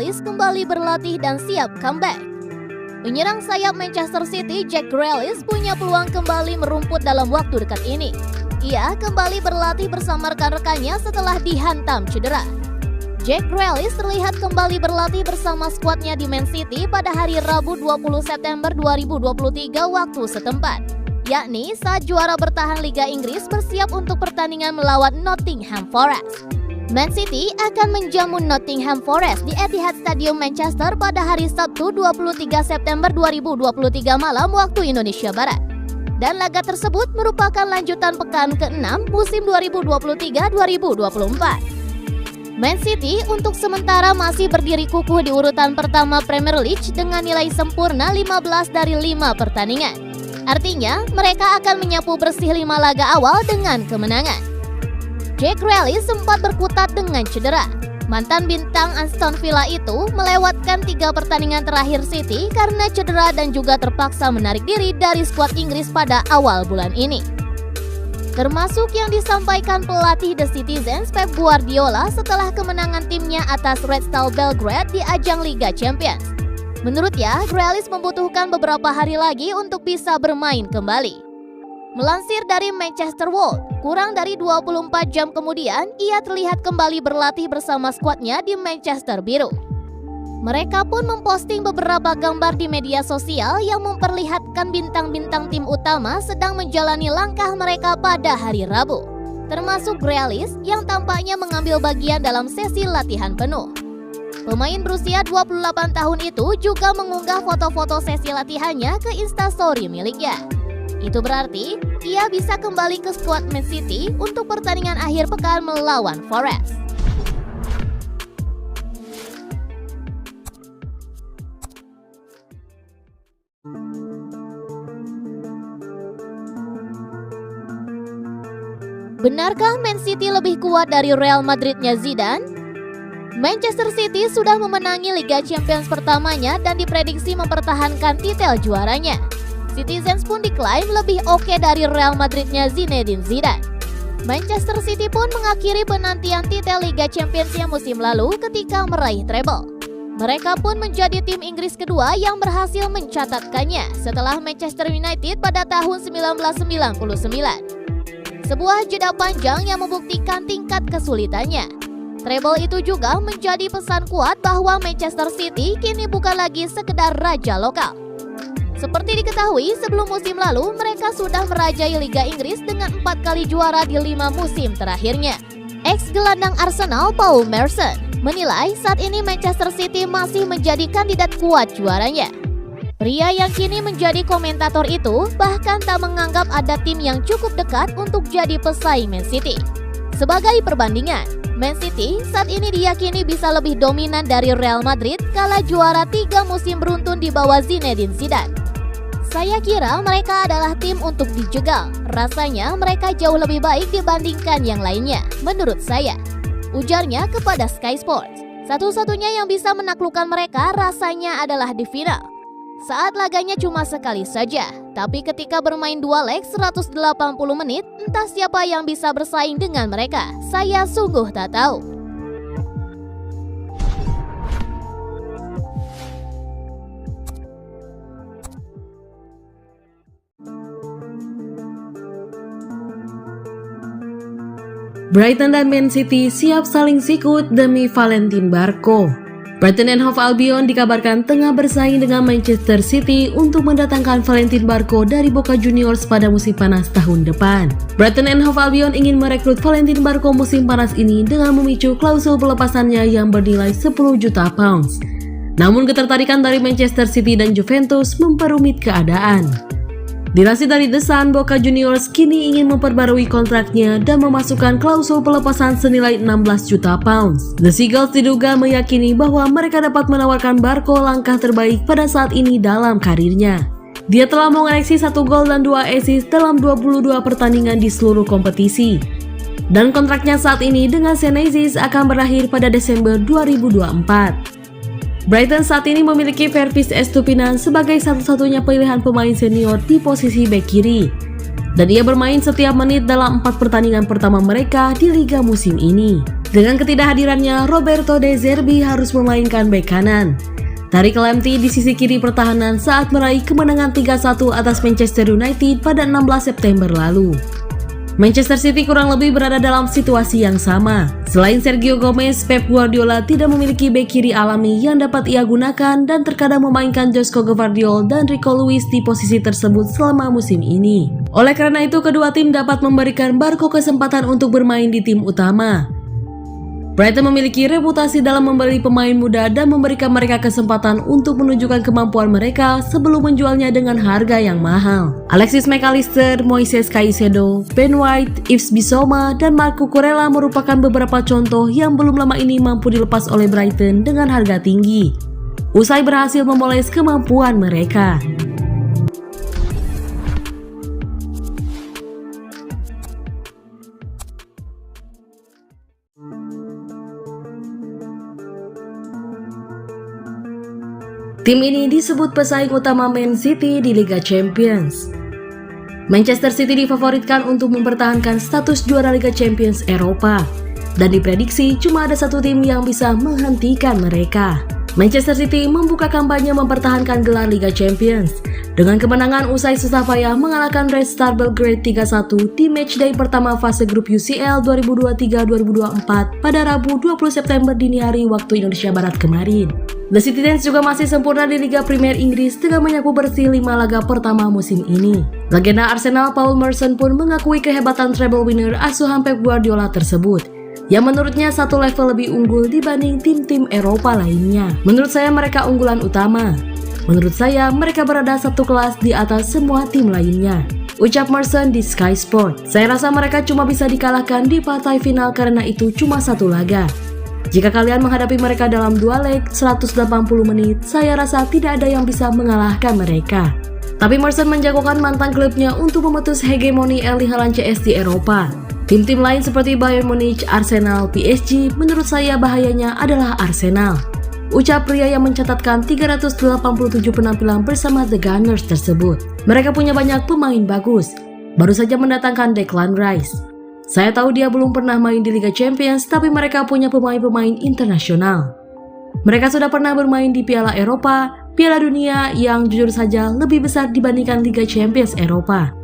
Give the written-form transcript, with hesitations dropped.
Grealish kembali berlatih dan siap comeback. Penyerang sayap Manchester City Jack Grealish punya peluang kembali merumput dalam waktu dekat ini. Ia kembali berlatih bersama rekan-rekannya setelah dihantam cedera. Jack Grealish terlihat kembali berlatih bersama skuadnya di Man City pada hari Rabu 20 September 2023 waktu setempat, yakni saat juara bertahan Liga Inggris bersiap untuk pertandingan melawan Nottingham Forest. Man City akan menjamu Nottingham Forest di Etihad Stadium Manchester pada hari Sabtu 23 September 2023 malam waktu Indonesia Barat. Dan laga tersebut merupakan lanjutan pekan ke-6 musim 2023-2024. Man City untuk sementara masih berdiri kukuh di urutan pertama Premier League dengan nilai sempurna 15 dari 5 pertandingan. Artinya, mereka akan menyapu bersih 5 laga awal dengan kemenangan. Jack Grealish sempat berkutat dengan cedera. Mantan bintang Aston Villa itu melewatkan 3 pertandingan terakhir City karena cedera dan juga terpaksa menarik diri dari skuad Inggris pada awal bulan ini. Termasuk yang disampaikan pelatih The Citizens Pep Guardiola setelah kemenangan timnya atas Red Star Belgrade di ajang Liga Champions. Menurutnya, Grealish membutuhkan beberapa hari lagi untuk bisa bermain kembali. Melansir dari Manchester World, kurang dari 24 jam kemudian, ia terlihat kembali berlatih bersama skuadnya di Manchester Biru. Mereka pun memposting beberapa gambar di media sosial yang memperlihatkan bintang-bintang tim utama sedang menjalani langkah mereka pada hari Rabu, termasuk Grealish yang tampaknya mengambil bagian dalam sesi latihan penuh. Pemain berusia 28 tahun itu juga mengunggah foto-foto sesi latihannya ke Instastory miliknya. Itu berarti ia bisa kembali ke skuad Man City untuk pertandingan akhir pekan melawan Forest. Benarkah Man City lebih kuat dari Real Madridnya Zidane? Manchester City sudah memenangi Liga Champions pertamanya dan diprediksi mempertahankan titel juaranya. Citizens pun diklaim lebih oke dari Real Madridnya Zinedine Zidane. Manchester City pun mengakhiri penantian titel Liga Champions-nya musim lalu ketika meraih treble. Mereka pun menjadi tim Inggris kedua yang berhasil mencatatkannya setelah Manchester United pada tahun 1999. Sebuah jeda panjang yang membuktikan tingkat kesulitannya. Treble itu juga menjadi pesan kuat bahwa Manchester City kini bukan lagi sekedar raja lokal. Seperti diketahui, sebelum musim lalu mereka sudah merajai Liga Inggris dengan 4 kali juara di 5 musim terakhirnya. Ex-gelandang Arsenal Paul Merson menilai saat ini Manchester City masih menjadi kandidat kuat juaranya. Pria yang kini menjadi komentator itu bahkan tak menganggap ada tim yang cukup dekat untuk jadi pesaing Man City. Sebagai perbandingan, Man City saat ini diyakini bisa lebih dominan dari Real Madrid kala juara 3 musim beruntun di bawah Zinedine Zidane. Saya kira mereka adalah tim untuk dijegal. Rasanya mereka jauh lebih baik dibandingkan yang lainnya, menurut saya. Ujarnya kepada Sky Sports. Satu-satunya yang bisa menaklukkan mereka rasanya adalah di final. Saat laganya cuma sekali saja, tapi ketika bermain 2 leg 180 menit, entah siapa yang bisa bersaing dengan mereka. Saya sungguh tak tahu. Brighton dan Man City siap saling sikut demi Valentin Barco. Brighton and Hove Albion dikabarkan tengah bersaing dengan Manchester City untuk mendatangkan Valentin Barco dari Boca Juniors pada musim panas tahun depan. Brighton and Hove Albion ingin merekrut Valentin Barco musim panas ini dengan memicu klausul pelepasannya yang bernilai 10 juta pounds. Namun ketertarikan dari Manchester City dan Juventus memperumit keadaan. Dilansir dari The Sun, Boca Juniors kini ingin memperbarui kontraknya dan memasukkan klausul pelepasan senilai 16 juta pounds. The Seagulls diduga meyakini bahwa mereka dapat menawarkan Barco langkah terbaik pada saat ini dalam karirnya. Dia telah mengoleksi 1 gol dan 2 assist dalam 22 pertandingan di seluruh kompetisi. Dan kontraknya saat ini dengan Xeneize akan berakhir pada Desember 2024. Brighton saat ini memiliki Pervis Estupinan sebagai satu-satunya pilihan pemain senior di posisi bek kiri. Dan ia bermain setiap menit dalam 4 pertandingan pertama mereka di liga musim ini. Dengan ketidakhadirannya, Roberto De Zerbi harus memainkan bek kanan. Tariq Lamptey di sisi kiri pertahanan saat meraih kemenangan 3-1 atas Manchester United pada 16 September lalu. Manchester City kurang lebih berada dalam situasi yang sama. Selain Sergio Gomez, Pep Guardiola tidak memiliki bek kiri alami yang dapat ia gunakan dan terkadang memainkan Josko Gvardiol dan Rico Lewis di posisi tersebut selama musim ini. Oleh karena itu, kedua tim dapat memberikan Barco kesempatan untuk bermain di tim utama. Brighton memiliki reputasi dalam membeli pemain muda dan memberikan mereka kesempatan untuk menunjukkan kemampuan mereka sebelum menjualnya dengan harga yang mahal. Alexis Mac Allister, Moises Caicedo, Ben White, Yves Bissouma, dan Marco Kurela merupakan beberapa contoh yang belum lama ini mampu dilepas oleh Brighton dengan harga tinggi, usai berhasil memoles kemampuan mereka. Tim ini disebut pesaing utama Man City di Liga Champions. Manchester City difavoritkan untuk mempertahankan status juara Liga Champions Eropa, dan diprediksi cuma ada satu tim yang bisa menghentikan mereka. Manchester City membuka kampanye mempertahankan gelar Liga Champions dengan kemenangan usai susah payah mengalahkan Red Star Belgrade 3-1 di matchday pertama fase grup UCL 2023-2024 pada Rabu 20 September dini hari waktu Indonesia Barat kemarin. The Citizens juga masih sempurna di Liga Premier Inggris dengan menyapu bersih 5 laga pertama musim ini. Legenda Arsenal Paul Merson pun mengakui kehebatan treble winner asuhan Pep Guardiola tersebut, yang menurutnya satu level lebih unggul dibanding tim-tim Eropa lainnya. Menurut saya mereka unggulan utama. Menurut saya mereka berada satu kelas di atas semua tim lainnya, ucap Merson di Sky Sport. Saya rasa mereka cuma bisa dikalahkan di partai final karena itu cuma satu laga. Jika kalian menghadapi mereka dalam 2 leg 180 menit, saya rasa tidak ada yang bisa mengalahkan mereka. Tapi Merson menjagokan mantan klubnya untuk memutus hegemoni Erling Haaland CS di Eropa. Tim-tim lain seperti Bayern Munich, Arsenal, PSG, menurut saya bahayanya adalah Arsenal, ucap pria yang mencatatkan 387 penampilan bersama The Gunners tersebut. Mereka punya banyak pemain bagus, baru saja mendatangkan Declan Rice. Saya tahu dia belum pernah main di Liga Champions, tapi mereka punya pemain-pemain internasional. Mereka sudah pernah bermain di Piala Eropa, Piala Dunia yang jujur saja lebih besar dibandingkan Liga Champions Eropa.